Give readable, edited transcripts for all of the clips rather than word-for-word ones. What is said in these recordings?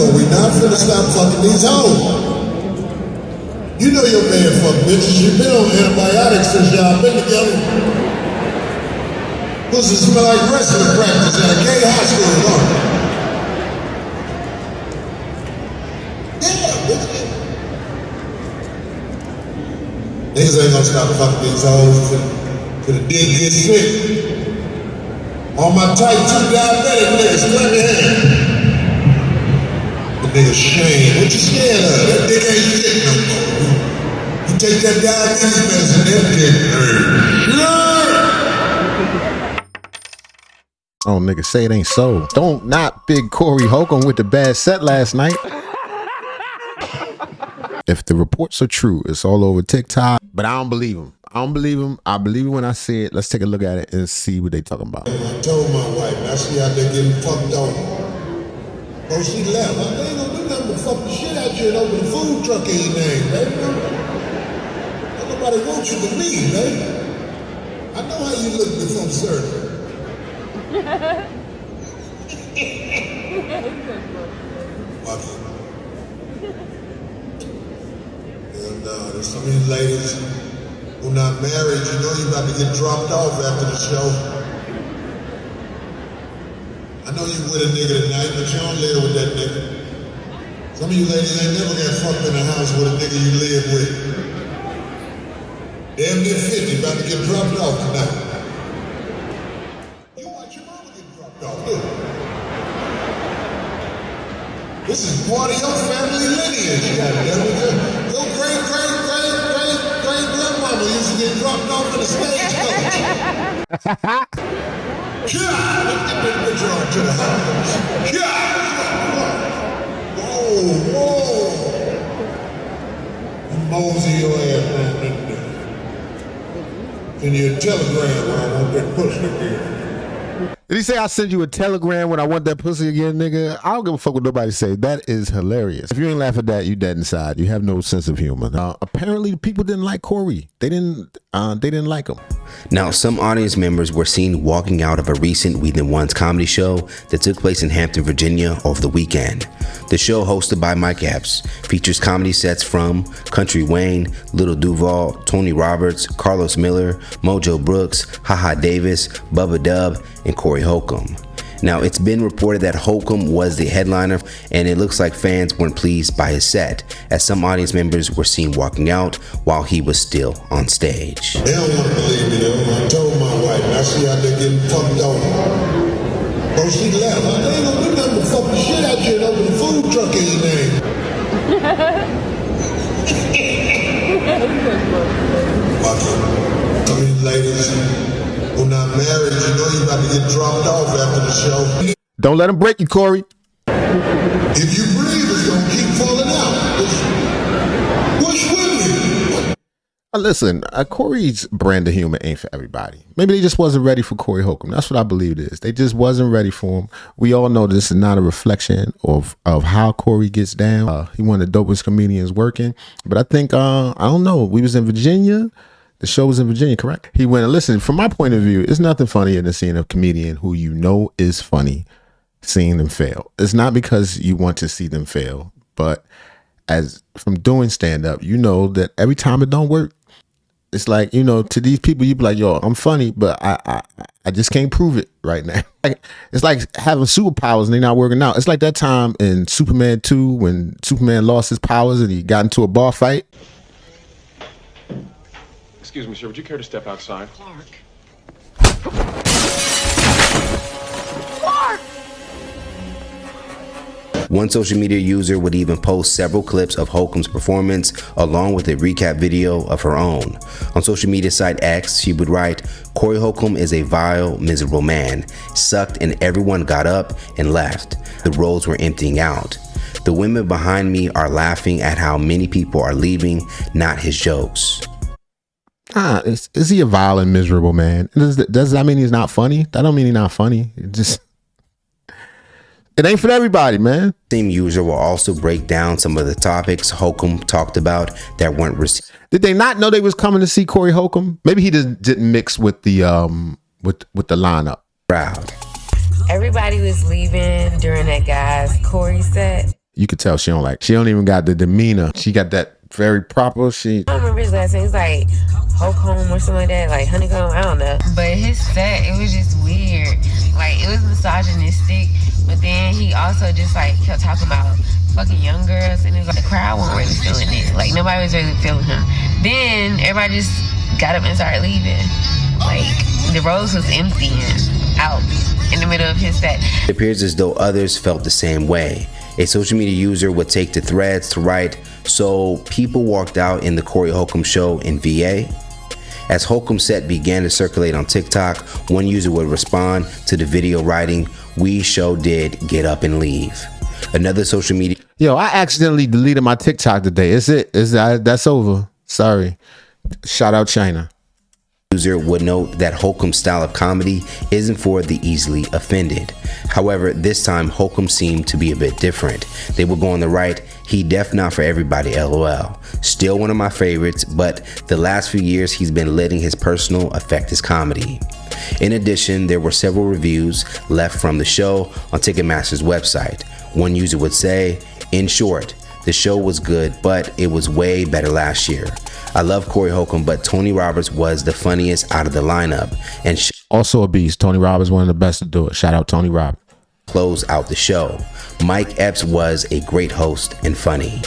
but we not finna stop fucking these hoes. You know your man fuck bitches. You been on antibiotics since y'all been together. Pussy smell like wrestling practice at a gay high school, huh? Yeah, bitch. Niggas ain't gonna stop fucking these hoes till the dick gets sick. All my type 2 diabetic niggas, clap your hand. The nigga Shane, what you scared of? That dick ain't shit no more. You take that diabetes medicine, that dick hurt. Oh, nigga, say it ain't so. Don't knock Big Corey Holcomb with the bad set last night. If the reports are true, it's all over TikTok, but I don't believe them. I don't believe them. I believe it when I see it. Let's take a look at it and see what they talking about. I told my wife, I see out there getting fucked on. Oh, she left. I ain't gonna do nothing but fuck the shit out you and open the food truck in your name, baby. Don't nobody want you but me, baby. I know how you look before surgery. Fuck it. Hell no, there's some of these ladies who not married, you know you about to get dropped off after the show. I know you with a nigga tonight, but you don't live with that nigga. Some of you ladies ain't never got fucked in a house with a nigga you live with. Damn near 50, about to get dropped off tonight. You watch your mama get dropped off, too. This is part of your family lineage, goddammit. Your great-great-great-great-great-grandmama used to get dropped off in a stagecoach. Yeah, let's get this bitch on to the house. Yeah, whoa. Mosey your ass on that thing. Send you a telegram when I want that pussy again. Did he say I send you a telegram when I want that pussy again, nigga? I don't give a fuck what nobody say. That is hilarious. If you ain't laugh at that, you dead inside. You have no sense of humor. Apparently, people didn't like Corey. They didn't like him. Now, some audience members were seen walking out of a recent We Then One's comedy show that took place in Hampton, Virginia over the weekend. The show, hosted by Mike Epps, features comedy sets from Country Wayne, Little Duval, Tony Roberts, Carlos Miller, Mojo Brooks, Haha Davis, Bubba Dub, and Corey Holcomb. Now, it's been reported that Holcomb was the headliner, and it looks like fans weren't pleased by his set, as some audience members were seen walking out while he was still on stage. They don't want to believe me, though. I told my wife, I see out there getting fucked on. Oh, she left. I ain't gonna do nothing but fuck the shit out you and open the food truck in your name. Fuck it. Some of these ladies who not married, you know you about to get dropped off after the show. Don't let him break you, Corey. If you breathe, it's gonna keep falling out. Push with me. Listen, Corey's brand of humor ain't for everybody. Maybe they just wasn't ready for Corey Holcomb. That's what I believe it is. They just wasn't ready for him. We all know this is not a reflection of how Corey gets down. He one of the dopest comedians working. But I think, I don't know, we was in Virginia. The show was in Virginia, correct? He went and listened. From my point of view, it's nothing funnier than seeing a comedian who you know is funny, seeing them fail. It's not because you want to see them fail, but as from doing stand-up, you know that every time it don't work, it's like, you know, to these people, you be like, yo, I'm funny, but I just can't prove it right now. It's like having superpowers and they're not working out. It's like that time in Superman 2 when Superman lost his powers and he got into a bar fight. Excuse me, sir. Would you care to step outside? Clark. One social media user would even post several clips of Holcomb's performance along with a recap video of her own. On social media site X, she would write, "Corey Holcomb is a vile, miserable man. Sucked and everyone got up and left. The roles were emptying out. The women behind me are laughing at how many people are leaving, not his jokes." Is he a vile and miserable man? Does that mean he's not funny? That don't mean he's not funny. It ain't for everybody, man. Same user will also break down some of the topics Holcomb talked about that weren't received. Did they not know they was coming to see Corey Holcomb? Maybe he just didn't mix with the with the lineup. Crowd. Everybody was leaving during that guy's Corey set. You could tell she don't even got the demeanor. She got that very proper. I don't remember his last name. It's like Holcomb or something like that, like Honeycomb. I don't know. But his set, it was just weird. Like, it was misogynistic, but then he also just like kept talking about fucking young girls, and it was like the crowd wasn't really feeling it. Like, nobody was really feeling him. Then everybody just got up and started leaving. Like, the rows was emptying out in the middle of his set. It appears as though others felt the same way. A social media user would take to threads to write, "So people walked out in the Corey Holcomb show in VA?" As Holcomb's set began to circulate on TikTok, one user would respond to the video writing, "We sure did get up and leave." Another social media... Yo, I accidentally deleted my TikTok today. That's over. Sorry. Shout out China. User would note that Holcomb's style of comedy isn't for the easily offended. However, this time Holcomb seemed to be a bit different. They would go on the right, "He def not for everybody, LOL. Still one of my favorites, but the last few years he's been letting his personal affect his comedy." In addition, there were several reviews left from the show on Ticketmaster's website. One user would say, "In short, the show was good, but it was way better last year. I love Corey Holcomb, but Tony Roberts was the funniest out of the lineup." And also a beast. Tony Roberts, one of the best to do it. Shout out Tony Roberts. Close out the show. Mike Epps was a great host and funny.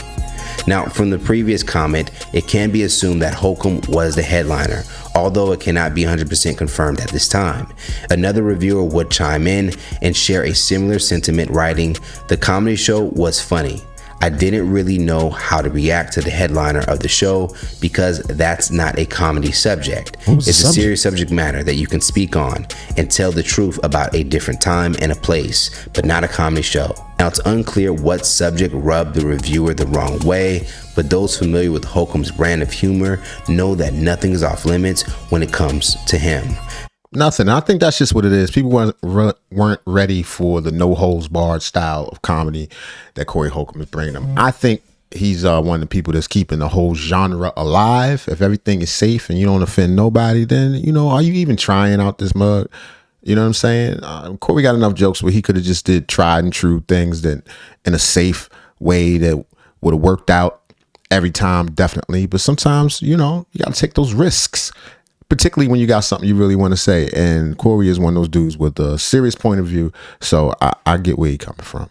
Now, from the previous comment, it can be assumed that Holcomb was the headliner, although it cannot be 100% confirmed at this time. Another reviewer would chime in and share a similar sentiment, writing, "The comedy show was funny. I didn't really know how to react to the headliner of the show because that's not a comedy subject. It's a serious subject matter that you can speak on and tell the truth about a different time and a place, but not a comedy show." Now, it's unclear what subject rubbed the reviewer the wrong way, but those familiar with Holcomb's brand of humor know that nothing is off limits when it comes to him. Nothing. I think that's just what it is. People weren't ready for the no holds barred style of comedy that Corey Holcomb is bringing them. I think he's one of the people that's keeping the whole genre alive. If everything is safe and you don't offend nobody, then, are you even trying out this mug? You know what I'm saying? Corey got enough jokes where he could have just did tried and true things that in a safe way that would have worked out every time, definitely. But sometimes, you got to take those risks, particularly when you got something you really want to say. And Corey is one of those dudes with a serious point of view. So I get where he's coming from.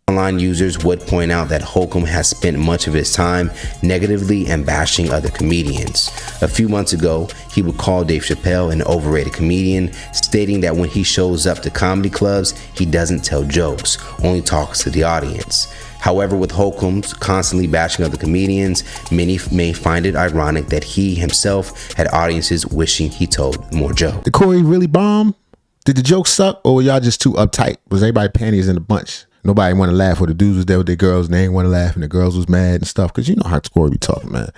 Online users would point out that Holcomb has spent much of his time negatively and bashing other comedians. A few months ago, he would call Dave Chappelle an overrated comedian, stating that when he shows up to comedy clubs, he doesn't tell jokes, only talks to the audience. However, with Holcomb constantly bashing other comedians, many may find it ironic that he himself had audiences wishing he told more jokes. Did Corey really bomb? Did the jokes suck, or were y'all just too uptight? Was everybody panties in a bunch? Nobody want to laugh, or the dudes was there with their girls and they didn't want to laugh, and the girls was mad and stuff. Because you know how Corey be talking, man.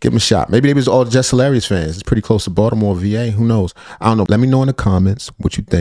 Give him a shot. Maybe they was all Just Hilarious fans. It's pretty close to Baltimore, VA. Who knows? I don't know. Let me know in the comments what you think.